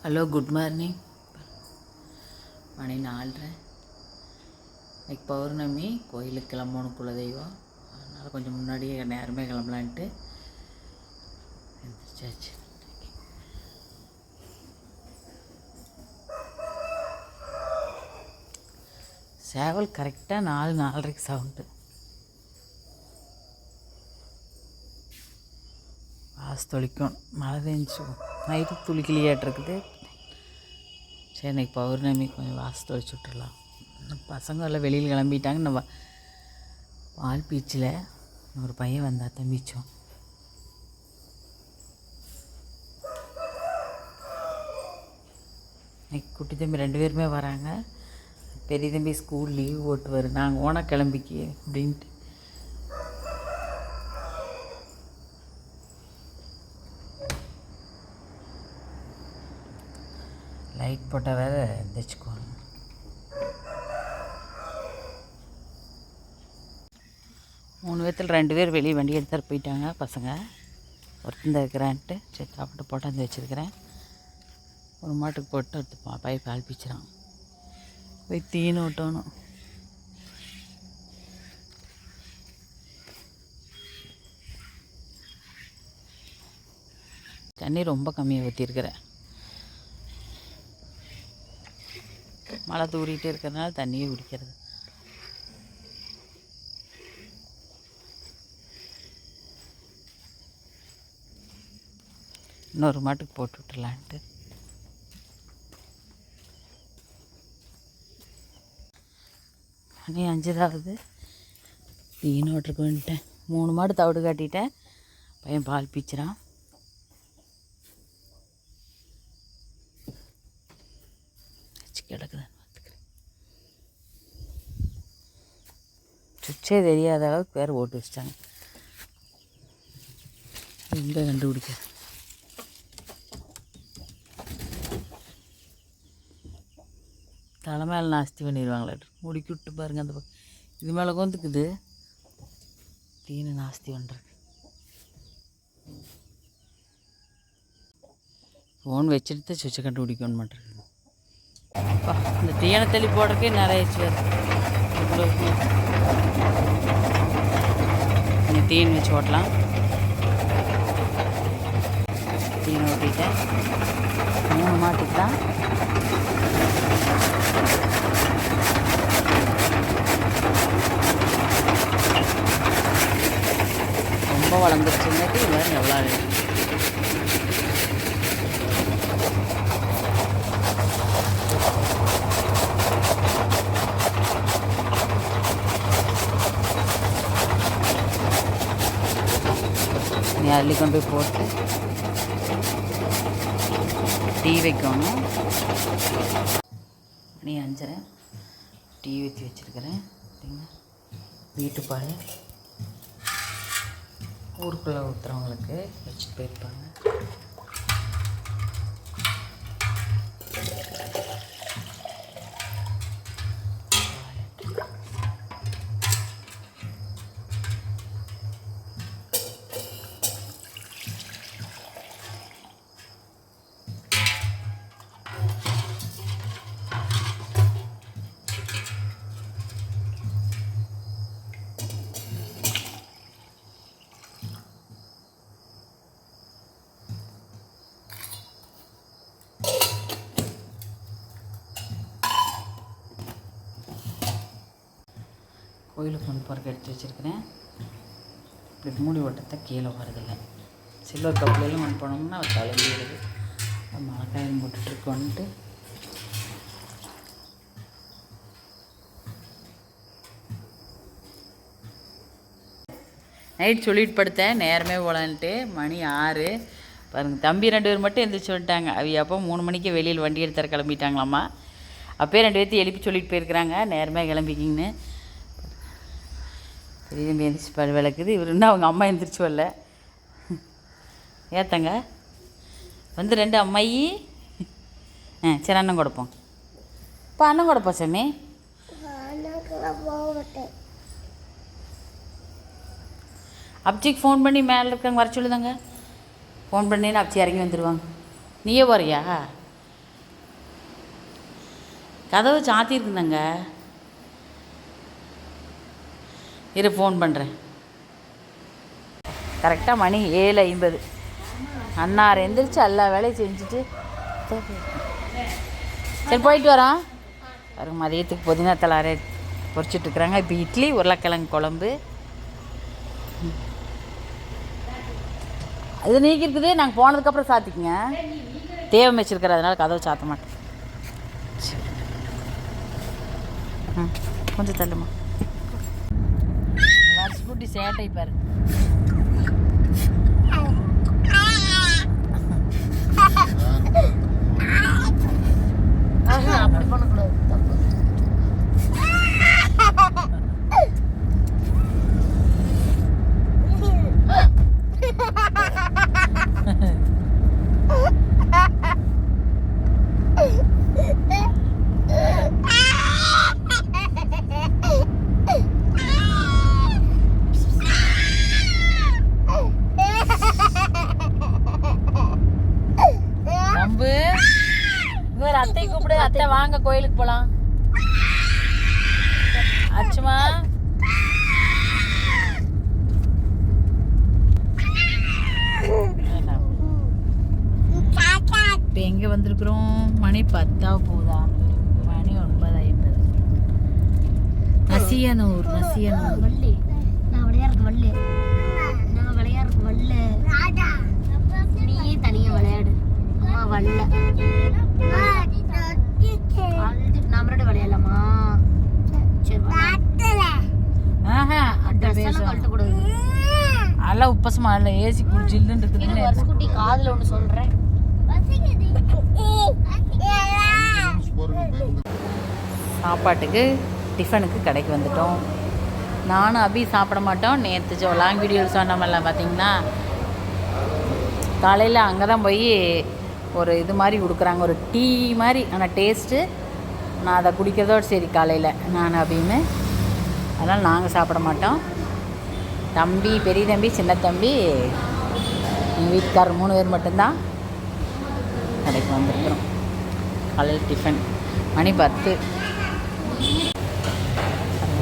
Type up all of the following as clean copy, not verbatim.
Hello, good morning. மணி 4:30. இன்னைக்கு பௌர்ணமி. கோயிலுக்கு கிளம்பணும், குலதெய்வம். அதனால் கொஞ்சம் முன்னாடியே நேரமே கிளம்பலான்ட்டு எழுந்திரிச்சாச்சு. சேவல் கரெக்டாக 4:30 சவுண்டு. வாசு தொளிக்கும். மழை பெஞ்சு நைட்டு துளிக்கிளியாட்டிருக்குது. சரி, இன்னைக்கு பௌர்ணமி, கொஞ்சம் வாசு தொளிச்சு விட்டுறலாம். பசங்க எல்லாம் வெளியில் கிளம்பிட்டாங்க. நம்ம வால் பீச்சில் ஒரு பையன் வந்தால் தான் பீச்சோம். இன்னைக்கு குட்டி தம்பி 2 பேருமே வராங்க. பெரிய தம்பி ஸ்கூல் லீவ் போட்டுவார். நாங்கள் ஓனா கிளம்பிக்கி அப்படின்ட்டு. லைட் போட்டால் வேறு எந்திரிச்சுக்குவாங்க. மூணு பேர்த்தில் 2 பேர் வெளியே வண்டி எடுத்துகிட்டு போயிட்டாங்க பசங்க. ஒருத்தந்த இருக்கிறான்ட்டு சரி சாப்பிட்டு போட்டாந்து வச்சுருக்கிறேன். ஒரு மாட்டுக்கு போட்டு எடுத்து பைப் ஆல்பிச்சிடான். போய் தீனு விட்டணும். தண்ணி ரொம்ப கம்மியாக ஊற்றிருக்கிறேன். மழை தூரிகிட்டே இருக்கிறதுனால தண்ணியே குடிக்கிறது. இன்னொரு மாட்டுக்கு போட்டு விட்டுலான்ட்டு. மணி 5 தீனு விட்டுருக்கு வந்துட்டேன். 3 மாடு தவிடு காட்டிட்டேன். பையன் பால் பீச்சுறான். கிடக்குதான் பார்த்துக்கிறேன். சுவிட்சே தெரியாத அளவுக்கு வேறு ஓட்டு வச்சிட்டாங்க. எங்கே கண்டுபிடிக்க. தலை மேலே நாஸ்தி பண்ணிடுவாங்களாட்டு. முடிக்கி விட்டு பாருங்கள். அந்த பக்கம் இது மேலே கொந்துக்குது. தீனு நாஸ்தி பண்ணுறது. ஃபோன் வச்சுட்டு சுவிட்சை கண்டுபிடிக்கணும் பண்ணுறது. இந்த தீயணை தெளி போடுறதுக்கே நிறைய இவ்வளோ தீன் வச்சு ஓட்டலாம். தீன் ஓட்டிட்டேன். 3 மாட்டுக்கு தான். ரொம்ப வளர்ந்துருச்சுங்காட்டி வேறு எவ்வளோ அள்ளி கொண்டு போய் போட்டு டீ வைக்கணும். மணி 5:30. டீ ஊற்றி வச்சுருக்கிறேன். வீட்டு பால் ஊருக்குள்ளே ஊற்றுறவங்களுக்கு வச்சுட்டு போயிருப்பாங்க. கோயிலுக்கு கொண்டு போகிறக்கு எடுத்து வச்சுருக்கிறேன். இப்படி மூடி ஓட்டத்தை கீழே வரதில்லை. சில்வர் கப்புலாம் கொண்டு போனோம்னா அவர் தலைவிடுது. மழைக்காயம் போட்டுட்ருக்கோன்ட்டு நைட் சொல்லிட்டு படுத்தேன். நேரமே போகலான்ட்டு. மணி 6 பாருங்கள். தம்பி 2 பேர் மட்டும் எந்திரிச்சு வந்துட்டாங்க. அவங்க அப்போ 3 மணிக்கு வெளியில் வண்டி எடுத்துற கிளம்பிட்டாங்களாம்மா. அப்போயே 2 பேர்த்து எழுப்பி சொல்லிட்டு போயிருக்கிறாங்க நேரமே கிளம்பிக்கிங்கன்னு. பெரிய தம்பி எந்திரிச்சு பல் விளக்குது. இவர் இன்னும் அவங்க அம்மா எந்திரிச்சு வரல. ஏத்தங்க வந்து 2 அம்மாயி. சரி, அண்ணன் கொடுப்போம். இப்போ அண்ணன் கொடுப்போம் சாமி. அப்ஜிக்கு ஃபோன் பண்ணி மேலே இருக்காங்க வர சொல்லுதாங்க. ஃபோன் பண்ணின்னு அப்ஜி இறங்கி வந்துடுவாங்க. நீயே போறியா? கதவு சாத்தியிருக்குந்தாங்க. இரு ஃபோன் பண்ணுறேன். கரெக்டாக மணி 7:50. அன்னார் எந்திரிச்சு எல்லா வேலையும் செஞ்சுட்டு சரி போயிட்டு வரோம். பாருங்க மதியத்துக்கு புதினா தலாரே பொரிச்சிட்ருக்குறாங்க. இப்போ இட்லி உருளைக்கிழங்கு குழம்பு இது நீக்கி இருக்குது. நாங்கள் போனதுக்கப்புறம் சாத்திக்குங்க. தேவை வச்சுருக்கிற அதனால கதவை சாத்த மாட்டோம். கொஞ்சம் தள்ளுமா. வர்ஷக்குட்டி சேட்டை பாரு. அப்படி பண்ணக்கூடாது, தப்பு. அத்தை கூப்பிடு. அத்தை வாங்க கோயிலுக்கு போலாம். அச்சுமா இப்போ எங்கே வந்திருக்கிறோம்? மணி 10 போகுதா? மணி 9:50. நசியனூர். வள்ளி நான் விளையாடுறது வள்ளி. நான் விளையாடுறது வல்ல. நீயே தனியாக விளையாடு. அம்மா வல்ல. நான் மறுபடியும் விளையாடலாமா? சரி கட்டக்கூடாது. அதெல்லாம் உப்பசமா இல்லை. ஏசி ஜில்லுன்னு இருக்குது. வருஷக்குட்டி காதில் ஒன்று சொல்கிறேன். சாப்பாட்டுக்கு டிஃபனுக்கு கடைக்கு வந்துட்டோம். நானும் அபி சாப்பிட மாட்டோம். நேற்று லாங் வீடியோவில் சொன்னோம்ல பார்த்தீங்கன்னா, காலையில் அங்கே தான் போய் ஒரு இது மாதிரி கொடுக்குறாங்க, ஒரு டீ மாதிரி. ஆனால் டேஸ்ட்டு நான் அதை குடிக்கிறதோடு சரி காலையில் நான் அப்படின்னு. அதனால் நாங்கள் சாப்பிட மாட்டோம். தம்பி, பெரிய தம்பி, சின்ன தம்பி, எங்கள் வீட்டுக்காரர் 3 பேர் மட்டும்தான் கடைக்கு வந்துருக்குறோம். காலையில் டிஃபன் மணி 10.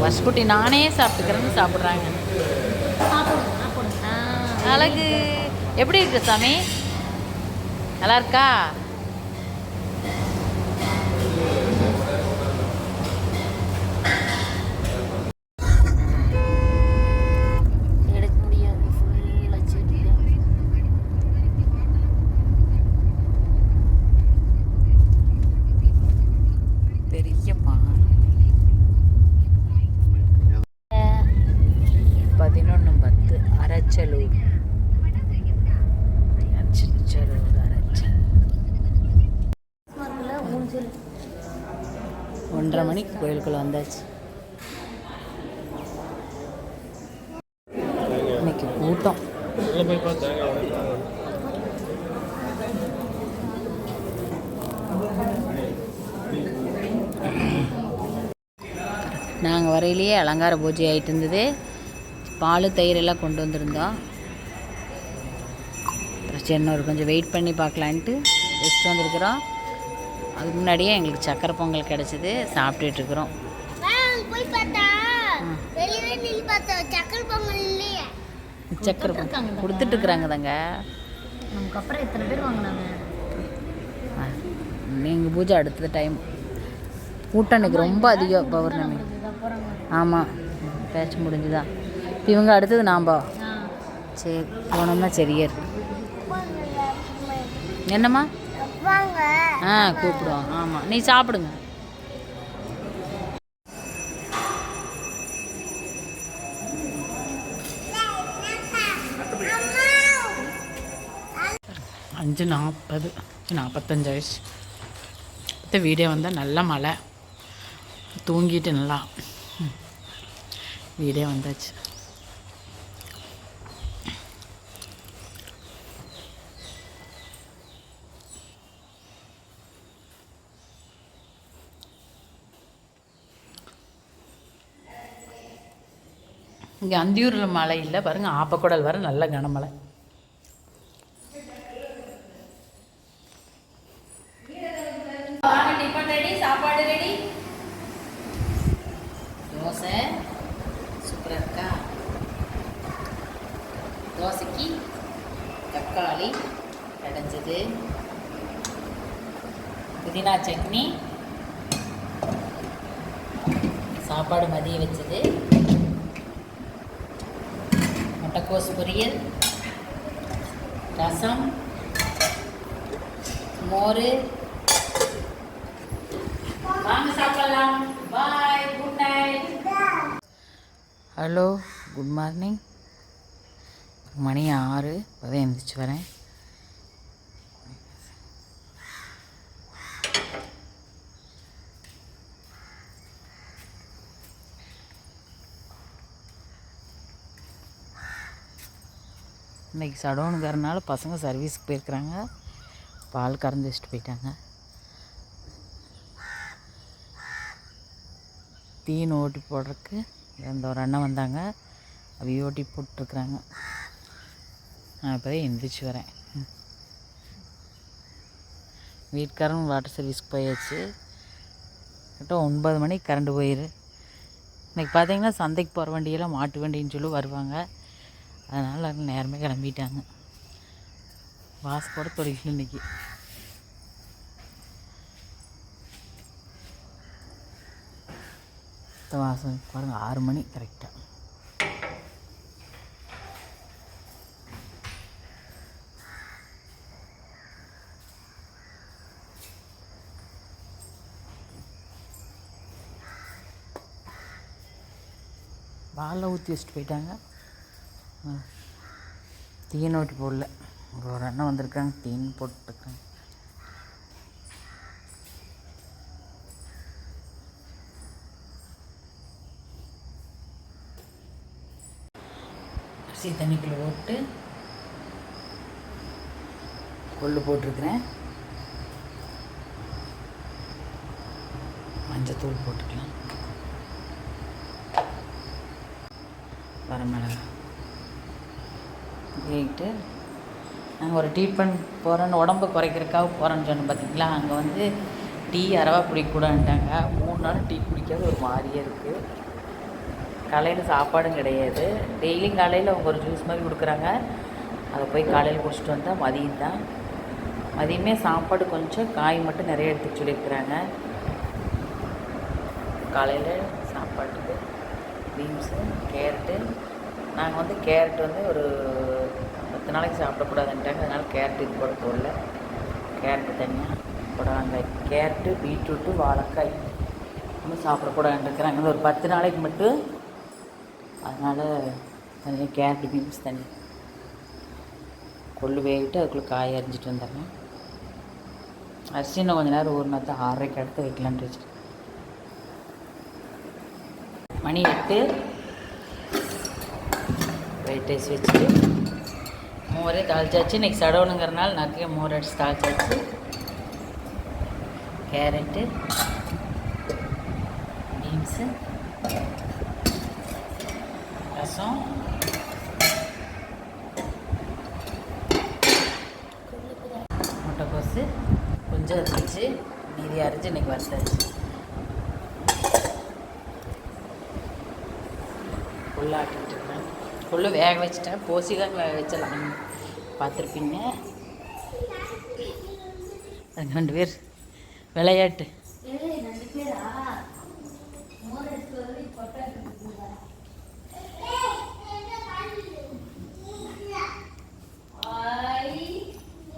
வர்ஷக்குட்டி நானே சாப்பிட்டுக்கிறேன்னு சாப்பிட்றாங்க. அழகு எப்படி இருக்கு சாமி? நல்லா இருக்கா? எடுக்க முடியாது. ஃபுல்லாக செடி. பெரிய பானை. 11:10 அரச்சலூர். 1:30 மணிக்கு கோயிலுக்குள்ளே வந்தாச்சு. இன்னைக்கு கூட்டம். நாங்கள் வரையிலேயே அலங்கார பூஜை ஆகிட்டு இருந்தது. பால் தயிர் எல்லாம் கொண்டு வந்திருந்தோம். சரி ஒரு கொஞ்சம் வெயிட் பண்ணி பார்க்கலான்ட்டு ரெஸ்ட் வந்துருக்குறோம். அதுக்கு முன்னாடியே எங்களுக்கு சக்கரை பொங்கல் கிடச்சிது, சாப்பிட்டுட்ருக்குறோம். சக்கரை பொங்கல் கொடுத்துட்ருக்குறாங்க தாங்க. நமக்கு அப்புறம் எத்தனை பேர் வாங்கினாங்க? எங்கள் பூஜை அடுத்தது டைம். கூட்டம் எனக்கு ரொம்ப அதிகம் பௌர்ணமி. ஆமாம், பேச்சு முடிஞ்சுதா? இப்போ இவங்க அடுத்தது நாம்பா. சரி போனோம்னா சரியா இருக்கு. என்னம்மா? கூப்பிடுவோம். ஆமாம், நீ சாப்பிடுங்க. அஞ்சு 40 45 ஆயிடுச்சு. அடுத்த வீடியோ வந்தால் நல்ல மழை. தூங்கிட்டு நல்லா வீடியோ வந்தாச்சு. இங்கே அந்தியூரில் மழை இல்லை பாருங்கள். ஆப்பக்குடல் வர நல்ல கனமழை. டிஃபன் ரெடி, சாப்பாடு ரெடி. தோசை சூப்பராக இருக்கா? தோசைக்கு தக்காளி கடைஞ்சது, புதினா சட்னி, சாப்பாடு மதியம் வச்சது, முட்டைக்கோஸ் பொரியல், ரசம், மோர். வாங்க சாப்பிடலாம். Bye, good night. Hello, good morning. மணி 6, இப்போதான் எழுந்திரிச்சு வரேன். இன்றைக்கி சடோனுங்கிறனால பசங்க சர்வீஸுக்கு போயிருக்கிறாங்க. பால் கறந்து வச்சுட்டு போயிட்டாங்க. தீன் ஓட்டி போடுறதுக்கு இந்த ஒரு அண்ணன் வந்தாங்க, அவைய ஓட்டி போட்டுருக்குறாங்க. நான் இப்போ தான் எந்திரிச்சு வரேன். வீட்டுக்காரன் வாட்டர் சர்வீஸ்க்கு போயாச்சு. கரெக்டாக 9 மணிக்கு கரண்ட் போயிரு. இன்றைக்கி பார்த்தீங்கன்னா சந்தைக்கு போகிற வண்டியெல்லாம் மாட்டு வண்டின்னு சொல்லி வருவாங்க. அதனால் நேரமே கிளம்பிட்டாங்க. வாசப்போட தொழில் இன்றைக்கி. வாசம் பாருங்கள், 6 மணி கரெக்டாக. பாலில் ஊற்றி வச்சுட்டு போயிட்டாங்க. தீன் ஓட்டி போடல. ஒரு அண்ணன் வந்திருக்காங்க, தீன் போட்டுருக்காங்க. அரிசி தண்ணிக்குள்ளே போட்டு கொள்ளு போட்டிருக்கிறேன். மஞ்சத்தூள் போட்டுக்கலாம், வரமிளகா கேட்டு. நாங்கள் ஒரு ட்ரீட்மெண்ட் போகிறோன்னு, உடம்பு குறைக்கிறதுக்காக போகிறோன்னு சொன்னோம் பார்த்தீங்களா. அங்கே வந்து டீ அறவா குடிக்கக்கூடாதுட்டாங்க. 3 நாள் டீ குடிக்காது ஒரு மாதிரியே இருக்குது. காலையில் சாப்பாடும் கிடையாது. டெய்லியும் காலையில் அவங்க ஒரு ஜூஸ் மாதிரி கொடுக்குறாங்க. அதை போய் காலையில் குடிச்சிட்டு வந்தால் மதியம் தான். மதியமே சாப்பாடு கொஞ்சம், காய் மட்டும் நிறைய எடுத்து சொல்லியிருக்கிறாங்க. காலையில் சாப்பாட்டுக்கு பீன்ஸு, கேரட்டு. நாங்கள் வந்து கேரட் வந்து ஒரு 10 நாளைக்கு சாப்பிடக்கூடாதுன்ட்டாங்க. அதனால் கேரட் இது கூட போடல. கேரட்டு தனியாக, புடலங்காய், கேரட்டு, பீட்ரூட்டு, வாழைக்காய் ஒன்றும் சாப்பிடக்கூடாதுன்ட்டுருக்குறாங்க. ஒரு 10 நாளைக்கு மட்டும். அதனால் தனியாக கேரட்டு, பீன்ஸ் தனி. கொள்ளு வேகிட்டு அதுக்குள்ளே காய் அரிஞ்சிட்டு வந்துடுறேன். அரிசி இன்னும் கொஞ்சம் நேரம் ஊறினா தான் 6:30க்கு அடுத்து வைக்கலான்ட்டு வச்சுருக்கேன். மணி 8. ஒயிட் ரைஸ் வச்சுட்டு மோரே தாளிச்சாச்சு. இன்றைக்கி சடவுனுங்கிறனால நிறைய மோர் அடிச்சு தாளிச்சாச்சு. கேரட்டு, பீன்ஸு, ரசம், முட்டைக்கோசு கொஞ்சம் அரிஞ்சிச்சு, மீதி அரிஞ்சு இன்றைக்கி வறுத்தாச்சு. கொள்ளாட்டிட்டு இருக்கேன். கொள்ளு வேக வச்சுட்டேன். போசி தான் வேக வச்சலாம், பார்த்துருப்பீங்க. 2 பேர் விளையாட்டு.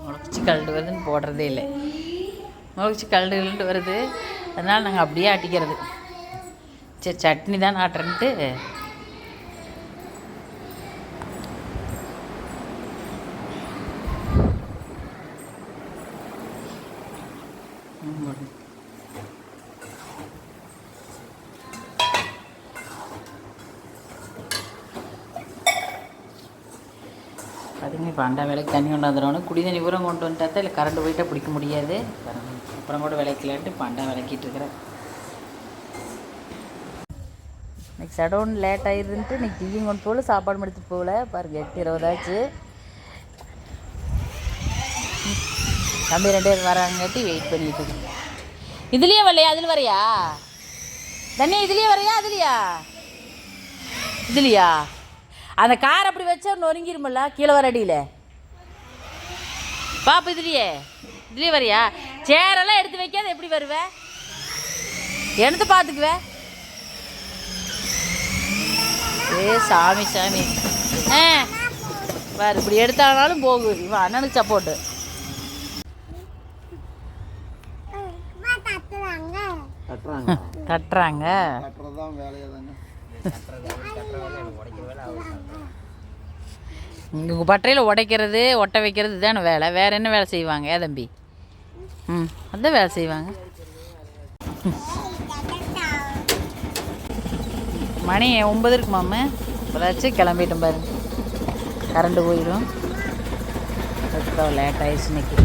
முளைச்சி கல்டு வருதுன்னு போடுறதே இல்லை. முளைச்சி கல்டு வருது, அதனால் நாங்கள் அப்படியே ஆட்டிக்கிறது. சரி, சட்னி தான் ஆட்டுறேன்ட்டு அதுங்க. இப்போ அண்டா வேலைக்கு தண்ணி கொண்டாந்துடணும். குடி தண்ணி பூரா கொண்டு வந்துட்டா இல்லை கரண்ட் போயிட்டால் பிடிக்க முடியாது. அப்புறம் கூட விளக்கலான்ட்டு இப்போ அண்டா விளக்கிட்டு இருக்கிறேன். இன்றைக்கி சடவுன் லேட் ஆகிருந்துட்டு இன்றைக்கி டீயும் கொண்டு போகல, சாப்பாடு எடுத்துகிட்டு போகல. பாருங்கள் 8:20 ஆச்சு. தம்பி 2 பேர் வராங்காட்டி வெயிட் பண்ணிட்டு இருக்கேன். இதுலேயே வரலையா? அதில் வரையா தண்ணி? இதுலேயே வரையா? அதுலையா? இதுலையா அந்த கார் அப்படி வச்சா நொறுங்கிருமில்ல கீழே வர அடியில் பாப்பா. இதுலேயே வரியா? சேரெல்லாம் எடுத்து வைக்காத எப்படி வருவே? எடுத்து பார்த்துக்குவே. ஏ சாமி சாமி. வேறு இப்படி எடுத்தாலும் போகுது. இவன் அண்ணனுக்கு சப்போர்ட்டு. கட்டுறாங்க. உங்கள் பட்டையில் உடைக்கிறது ஒட்ட வைக்கிறது தானே வேலை. வேறு என்ன வேலை செய்வாங்க? ஏன் தம்பி? அதுதான் வேலை செய்வாங்க. மணி 9 இருக்குமாம்மா. இப்போதாச்சும் கிளம்பிட்டோம் பாருங்க. கரண்ட்டு போயிடும். அதுக்கு லேட் ஆயிடுச்சு இன்னைக்கு.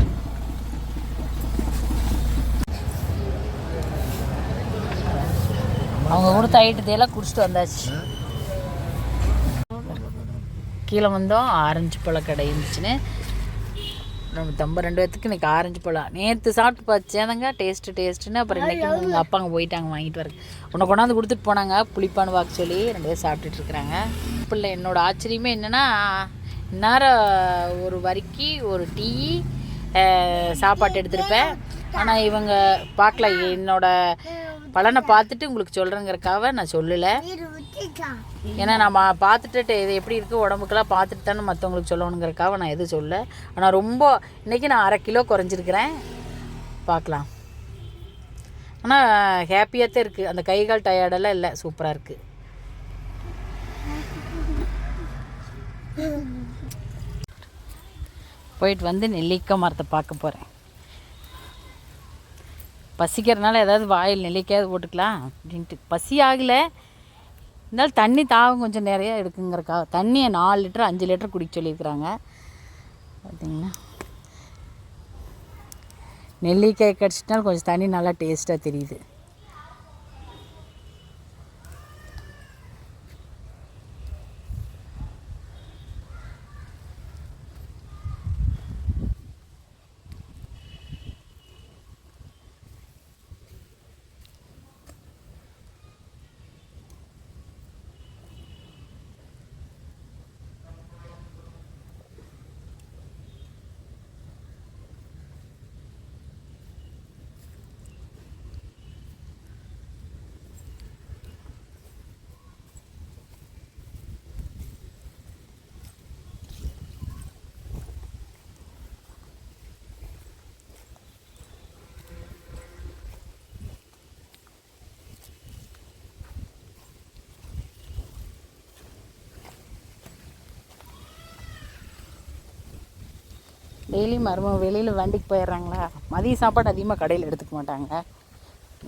அவங்க கொடுத்த ஐட்டத்தையெல்லாம் குடிச்சிட்டு வந்தாச்சு. கீழே வந்தோம். ஆரஞ்சு பழ கடை இருந்துச்சுன்னு நம்ம 2 பேர்த்துக்கு இன்றைக்கி ஆரஞ்சு பழம் நேற்று சாப்பிட்டு பார்த்தேங்க. டேஸ்ட்டுன்னு அப்புறம் இன்றைக்கி உங்கள் அப்பாங்க போயிட்டாங்க வாங்கிட்டு வர. உன்னை கொண்டாந்து கொடுத்துட்டு போனாங்க புளிப்பான்னு வாக்கு சொல்லி 2 பேர் சாப்பிட்டுட்டு இருக்கிறாங்க. பிள்ளை என்னோடய ஆச்சரியமே என்னென்னா இந்நேரம் ஒரு வரிக்கி ஒரு டீ சாப்பாட்டு எடுத்திருப்பேன். ஆனால் இவங்க பார்க்கல. என்னோடய பலனை பார்த்துட்டு உங்களுக்கு சொல்கிறேங்கிறக்காக நான் சொல்லலை. ஏன்னா நம்ம பார்த்துட்டு இது எப்படி இருக்குது உடம்புக்கெல்லாம் பார்த்துட்டு தானே மற்றவங்களுக்கு சொல்லணுங்கிறக்காக நான் எதுவும் சொல்ல. ஆனால் ரொம்ப இன்றைக்கி நான் 1/2 கிலோ குறைஞ்சிருக்கிறேன். பார்க்கலாம். ஆனால் ஹாப்பியாக தான் இருக்குது. அந்த கை கால் டயர்டெல்லாம் இல்லை. சூப்பராக இருக்குது. போயிட்டு வந்து நெல்லிக்காய் மரத்தை பார்க்க போகிறேன். பசிக்கிறதுனால ஏதாவது வாயில் நெல்லிக்காயாவது போட்டுக்கலாம் அப்படின்ட்டு. பசி ஆகலை. இருந்தாலும் தண்ணி தாகம் கொஞ்சம் நிறையா எடுக்குங்கிறக்கா தண்ணியை 4 லிட்டர் 5 லிட்டர் குடிக்க சொல்லியிருக்கிறாங்க. பார்த்திங்கன்னா நெல்லிக்காய் கடிச்சிட்டாலும் கொஞ்சம் தண்ணி நல்லா டேஸ்ட்டாக தெரியுது. டெய்லி மருமக வெளியில் வண்டிக்கு போயிடுறாங்களா. மதிய சாப்பாடு அதிகமாக கடையில் எடுத்துக்க மாட்டாங்க.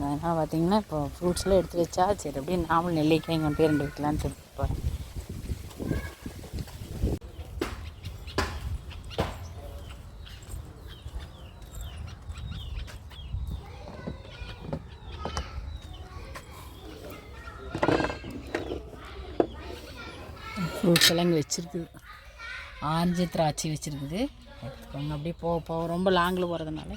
அதனால் பார்த்திங்கன்னா இப்போ ஃப்ரூட்ஸ்லாம் எடுத்து வச்சா சரி அப்படியே நாமளும் நெல்லிக்காய் கொண்டு போய் 2 வைக்கலான்னு சொல்லிட்டு போகிறேன். ஃப்ரூட்ஸ் எல்லாம் இங்கே வச்சுருக்குது. ஆரஞ்சு திராட்சை வச்சுருக்குது. எடுத்துக்கோங்க. அப்படியே போக ரொம்ப லாங்கில் போகிறதுனால.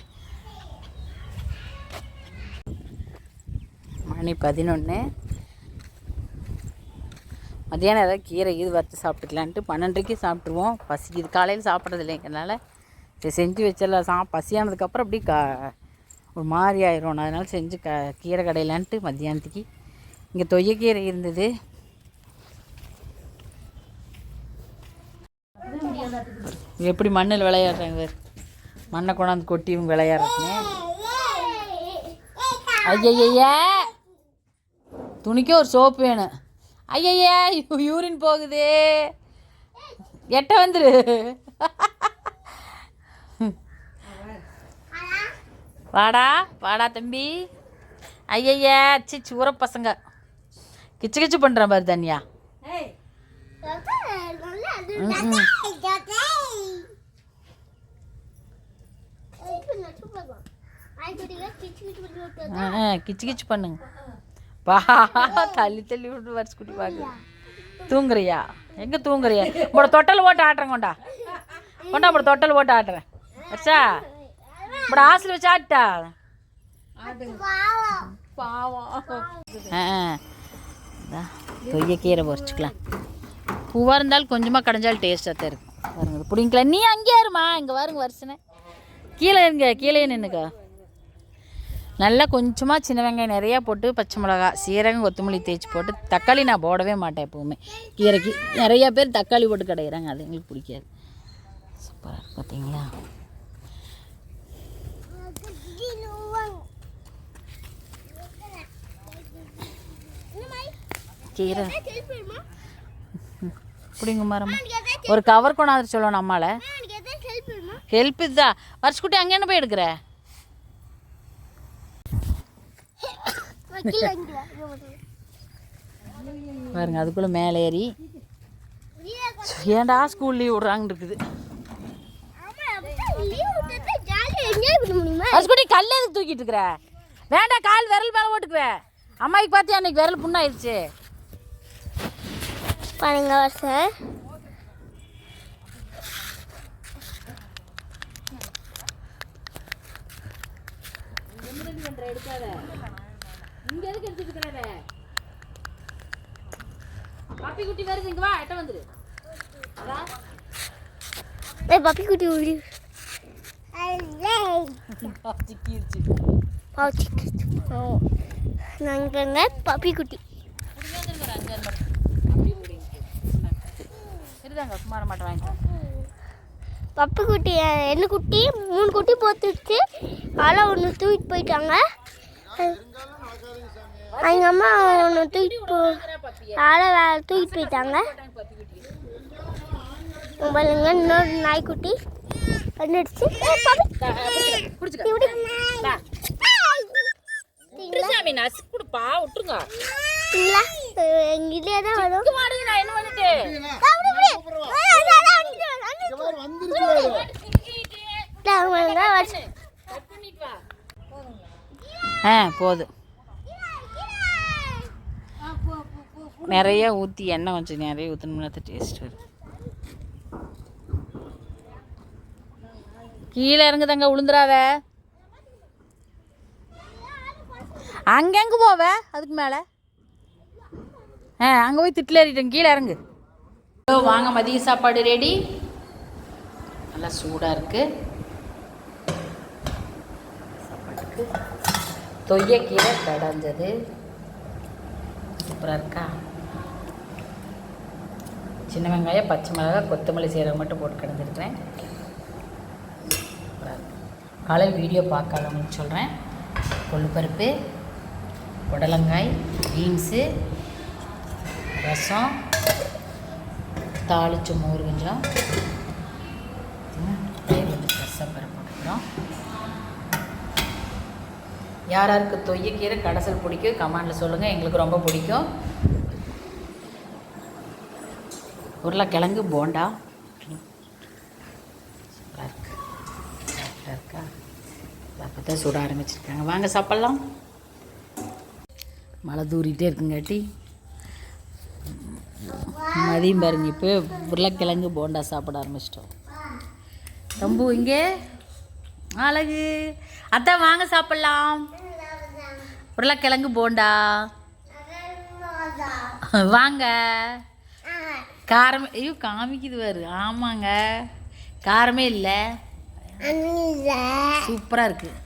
மணி 11. மத்தியானம் ஏதாவது கீரை வறுத்து சாப்பிட்டுக்கலான்ட்டு 12:30 சாப்பிட்ருவோம். பசிக்குது. காலையில் சாப்பிட்றது இல்லைங்கிறதுனால சரி செஞ்சு வச்சிடலாம். பசியானதுக்கப்புறம் அப்படி ஒரு மாதிரி ஆயிரும். அதனால் செஞ்சு கீரை கடையிலான்ட்டு மத்தியானத்துக்கு இங்கே தொய்யக்கீரை இருந்தது. எப்படி மண்ணில் விளையாடுறாங்க. மண்ணை கொண்டாந்து கொட்டி இவங்க விளையாடுறதுங்க. ஐயய்யா துணிக்கே ஒரு சோப்பு வேணும். ஐயய்யா யூரின் போகுது. எட்ட வந்துரு. வாடா தம்பி. ஐயய்யா சிச்சு ஊர பசங்க கிச்சு பண்ணுறான் பாரு தனியா. கிச்சு பண்ணுங்க. தள்ளி விட்டு வரிசை குட்டி பாக்கு. தூங்குறியா? எங்கே தூங்குறியா? உங்களோட தொட்டல் போட்டு ஆட்டுறேன். கொண்டா உங்களோட தொட்டல் போட்டு ஆட்டுறேன். வச்சா உங்களோட ஆசில் வச்சு ஆட்டா. தொய்யக்கீரை பொரிச்சிக்கலாம். பூவாக இருந்தாலும் கொஞ்சமாக கடைஞ்சாலும் டேஸ்ட்டாக தான் இருக்கும். பாருங்க பிடிங்கலாம். நீ அங்கேயே இருமா, இங்கே பாருங்க வருஷனே. கீழே இருங்க, கீழே நின்றுக்கா. நல்லா கொஞ்சமாக சின்ன வெங்காயம் நிறையா போட்டு பச்சை மிளகா சீரகம் கொத்தமல்லி தேய்ச்சி போட்டு, தக்காளி நான் போடவே மாட்டேன் எப்போவுமே கீரைக்கு. நிறையா பேர் தக்காளி போட்டு கடையிறாங்க, அது எங்களுக்கு பிடிக்காது. சூப்பராக இருக்கு பார்த்தீங்களா. கீரை பிடிங்க மரமா. ஒரு கவர் கொண்டாந்து சொல்லணும் அம்மால. ஹெல்ப் இதுதான். வருஷக்குட்டி அங்கே என்ன போய் எடுக்கிற? பாருங்க அதுக்குள்ளே மேலே ஏறி ஏன்டா ஸ்கூல் லீவ் விட்றாங்கன்னு இருக்குது. வருஷக்குட்டி கல் எதுக்கு தூக்கிட்டு இருக்கிற? வேண்டாம், கால் விரல் மேலே ஓட்டுக்குவேன். அம்மாய்க்கு பார்த்தியா அன்னைக்கு விரல் புண்ணாயிடுச்சு பாருங்க சார். எடுக்காத, இங்க எதுக்கு எடுத்துட்டு இருக்கிறாரு? பப்பி குட்டி வருது, இங்க வா, எட்ட வந்துரு. ஏய் பப்பி குட்டி ஓடி. சிக்கிருச்சு. நாங்க பப்பி குட்டி சுமார மாட்டேன் வாங்கிட்டேன். பப்பு குட்டி என்ன குட்டி 3 குட்டி போட்டுச்சு. அதெல்லாம் ஒன்று தூக்கிட்டு போயிட்டாங்க. எங்கள் அம்மா ஒன்று அதெல்லாம் தூக்கிட்டு போயிட்டாங்க. பாருங்க இன்னொரு நாய்க்குட்டி வந்துடுச்சு. எங்கிட்டே தான் வரும். போதும். நிறைய ஊற்றி எண்ணெய் கொஞ்சம் நிறைய ஊற்றணும்னா டேஸ்ட் வரும். கீழே இறங்குதாங்க, விழுந்துடாத. அங்கெங்க போவ அதுக்கு மேலே? அங்கே போய் திட்டில் ஏறிட்டேன், கீழே இறங்கு. வாங்க, மதிய சாப்பாடு ரெடி. நல்லா சூடாக இருக்குது. சாப்பாட்டுக்கு தொய்யக்கீரை கடைஞ்சது சூப்பராக இருக்கா. சின்ன வெங்காயம் பச்சை மிளகாய் கொத்தமல்லி சீரகம் மட்டும் போட்டு கடைஞ்சிருக்கிறேன். காலையில் வீடியோ பார்க்காதவங்களுக்கு சொல்கிறேன். கொள்ளுப்பருப்பு, புடலங்காய், பீன்ஸு, ரசம், தாளிச்ச மோர் கொஞ்சம், ரசப்பருப்பு போட்டுக்கிறோம். யார் யாருக்கு தொய்யக்கீரை கடைசல் பிடிக்கும் கமெண்டில் சொல்லுங்கள். எங்களுக்கு ரொம்ப பிடிக்கும். உருளைக்கிழங்கு போண்டா சூப்பராக இருக்கு. கரெக்டாக இருக்கா? அப்போ தான் சுட ஆரம்பிச்சிருக்காங்க. வாங்க சாப்பிட்லாம். மழை தூரிகிட்டே இருக்குங்காட்டி மதியம் பாருங்க. இப்போ உருளைக்கிழங்கு போண்டா சாப்பிட ஆரம்பிச்சிட்டோம். தம்பு இங்கே அழகு அத்தா, வாங்க சாப்பிட்லாம். உருளைக்கிழங்கு போண்டா வாங்க. காரமே ஐயோ காமிக்குது பாரு. ஆமாங்க, காரமே இல்லை, சூப்பராக இருக்குது.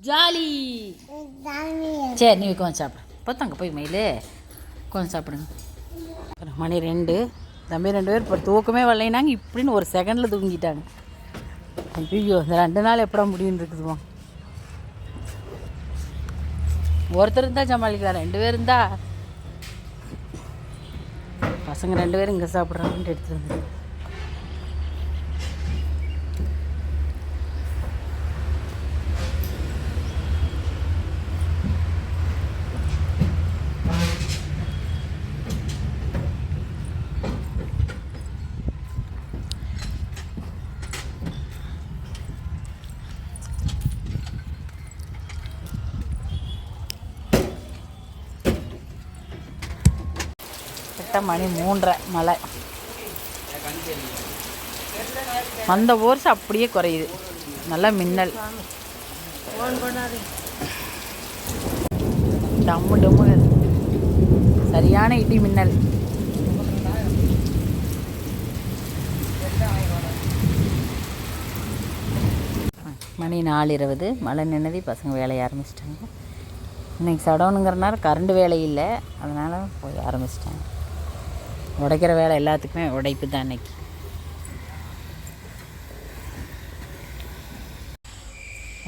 ஜாலி. சரி நீ கொஞ்சம் சாப்பிடு. பார்த்தாங்க போய் மயிலே கொஞ்சம் சாப்பிடுங்க. மணி 2. தம்பி 2 பேர் இப்போ தூக்கமே வரலைனாங்க. இப்படின்னு ஒரு செகண்டில் தூங்கிட்டாங்க. ஐயோ இந்த 2 நாள் எப்படா முடியுன்னு இருக்குதுவோம். ஒருத்தர் இருந்தால் சமாளிக்கலாம், 2 பேர் இருந்தால் பசங்க 2 பேரும் இங்கே சாப்பிட்றாங்கன்ட்டு எடுத்துகிட்டு வந்து மணி 3:30 மழை. அந்த ஓர்ஸ் அப்படியே குறையுது. நல்லா மின்னல். டம்மு டம்மு சரியான இடி மின்னல். மணி 4:20. மழை நின்னதி, பசங்க வேலையை ஆரம்பிச்சிட்டாங்க. இன்றைக்கி சடவுனுங்கிறனால கரண்ட் வேலை இல்லை, அதனால் போய் ஆரம்பிச்சிட்டாங்க. உடைக்கிற வேலை எல்லாத்துக்குமே உடைப்பு தான் இன்றைக்கி.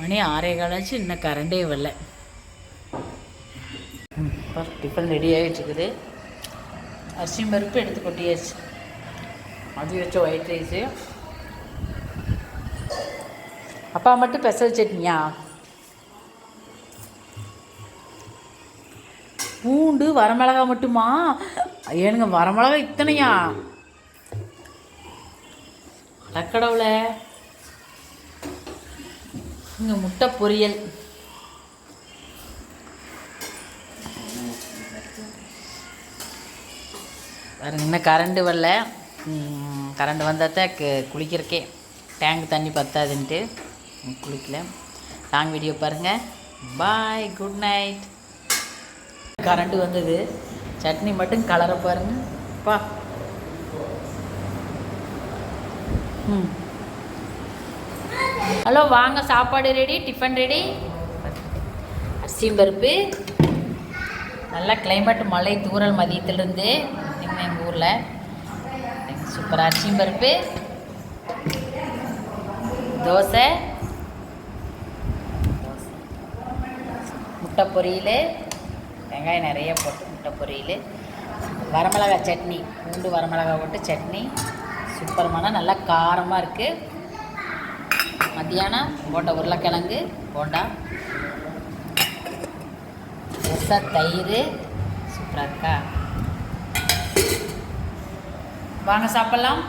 மணி 6:15 இன்னும் கரண்டே வரல. இப்போ டிஃபன் ரெடி ஆகிட்டுருக்குது. அரிசியும் பருப்பு எடுத்து கொட்டியாச்சு. அது வச்ச ஒயிட் ரைஸு. அப்பா மட்டும் பெசல் சட்னியா? பூண்டு வரமிளகா மட்டுமா? ஏனுங்க வரமிளகா இத்தனையா? அடக்கடவுல. இங்கே முட்டை பொரியல். பாருங்க, இன்னும் கரண்ட் வரல. கரண்ட் வந்தால் தான் குளிக்கிறக்கே. டேங்க் தண்ணி பத்தாதுன்ட்டு குளிக்கல. லாங் வீடியோ பாருங்கள். பாய், குட் நைட். கரண்ட்டு வந்தது. சட்னி மட்டும் கலரை பாருங்கள். பா. ஹலோ, வாங்க, சாப்பாடு ரெடி, டிஃபன் ரெடி. அரிசியும் பருப்பு. நல்லா கிளைமேட், மழை தூறல் மதியத்திலிருந்து எங்கள் ஊரில். சூப்பராக அரிசியும் பருப்பு, தோசை, முட்டை பொரியல், வெங்காயம் நிறைய போட்டு முட்டை பொரியல், வரமிளகா சட்னி, பூண்டு வரமிளகா போட்டு சட்னி. சூப்பரமான நல்லா காரமாக இருக்குது. மத்தியானம் போண்டா, உருளைக்கிழங்கு போண்டா, ரசம், தயிர். சூப்பராக இருக்கா? வாங்க சாப்பிட்லாம்.